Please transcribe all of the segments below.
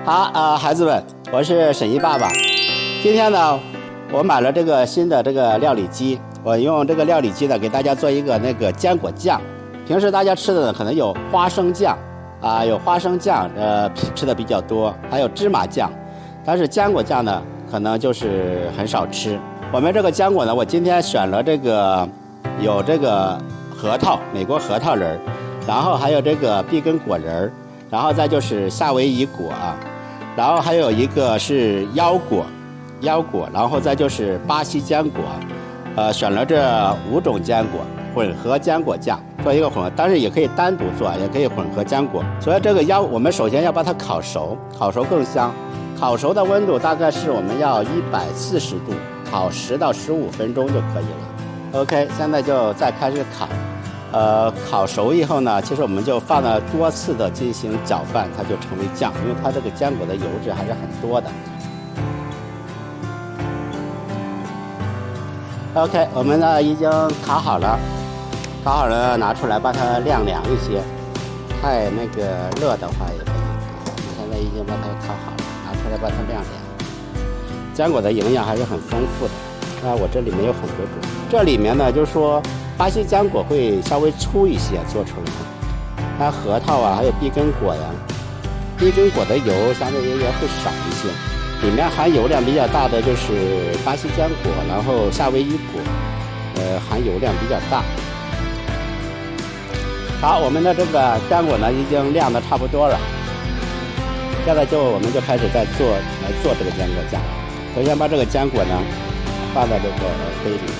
好，孩子们，我是沈一爸爸。今天呢，我买了这个新的这个料理机，我用这个料理机呢，给大家做一个那个坚果酱。平时大家吃的呢，可能有花生酱啊，有花生酱，吃的比较多，还有芝麻酱，但是坚果酱呢，可能就是很少吃。我们这个坚果呢，我今天选了这个有这个核桃，美国核桃仁，然后还有这个碧根果仁，然后再就是夏威夷果。然后还有一个是腰果，然后再就是巴西坚果，选了这5种坚果混合坚果酱，做一个混合，但是也可以单独做，也可以混合坚果。所以这个我们首先要把它烤熟，烤熟更香。烤熟的温度大概是我们要140度，烤10到15分钟就可以了。OK， 现在就再开始烤。烤熟以后呢，其实我们就放了多次的进行搅拌，它就成为酱，因为它这个坚果的油脂还是很多的。OK， 我们呢已经烤好了，拿出来把它晾凉一些，太那个热的话也不能烤。我们现在已经把它烤好了，拿出来把它晾凉。坚果的营养还是很丰富的，我这里面有很多种，这里面呢就是说。巴西坚果会稍微粗一些做出来，它核桃啊，还有碧根果呀，碧根果的油相对也会少一些，里面含油量比较大的就是巴西坚果，然后夏威夷果，含油量比较大。好，我们的这个坚果呢已经晾得差不多了，现在我们就开始来做这个坚果酱。首先把这个坚果呢放到这个杯里。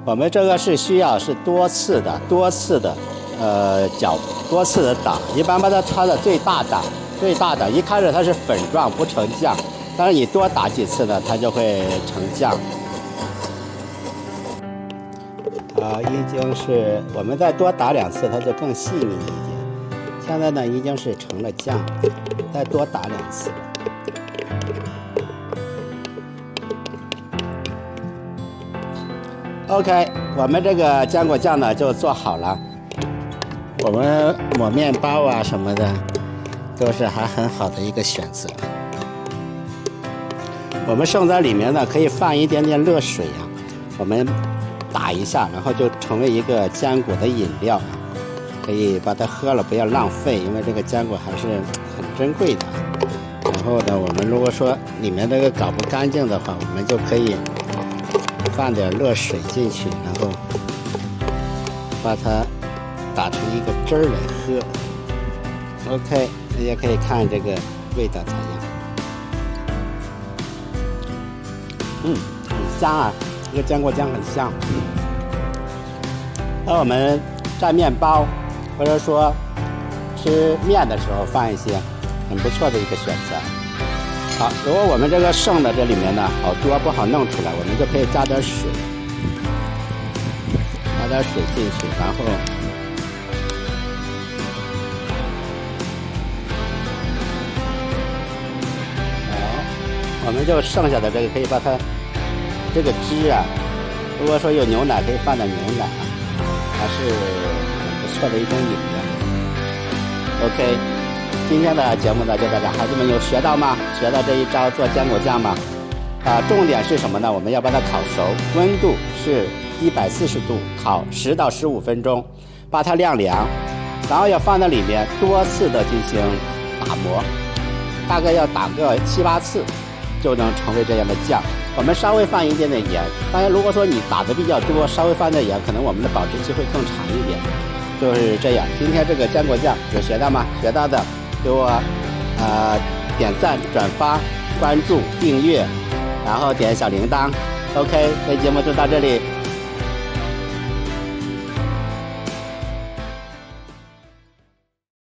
我们这个是需要是多次的搅，多次的打，一般把它擦的最大档，一开始它是粉状不成酱，但是你多打几次呢，它就会成酱。已经是我们再多打2次，它就更细腻一点。现在呢已经是成了酱，再多打2次。OK， 我们这个坚果酱呢就做好了。我们抹面包啊什么的，都是还很好的一个选择。我们剩在里面呢，可以放一点点热水啊，我们打一下，然后就成为一个坚果的饮料，可以把它喝了，不要浪费，因为这个坚果还是很珍贵的。然后呢，我们如果说里面这个搞不干净的话，我们就可以放点热水进去，然后把它打成一个汁儿来喝。OK， 大家可以看这个味道咋样？很香啊，这个坚果酱很香。那我们蘸面包，或者说吃面的时候放一些，很不错的一个选择。好，如果我们这个剩的这里面呢好多不好弄出来，我们就可以加点水，进去，然后我们就剩下的这个可以把它这个汁啊，如果说有牛奶可以放点牛奶啊，还是很不错的一种饮料。OK。今天的节目呢就到这，孩子们有学到吗？学到这一招做坚果酱吗？重点是什么呢？我们要把它烤熟，温度是140度，烤10到15分钟，把它晾凉，然后要放在里面多次的进行打磨，大概要打个7、8次，就能成为这样的酱。我们稍微放一点点盐，当然如果说你打的比较多，稍微放点盐，可能我们的保质期会更长一点。就是这样。今天这个坚果酱有学到吗？学到的给我点赞、转发、关注、订阅，然后点小铃铛。OK，这节目就到这里。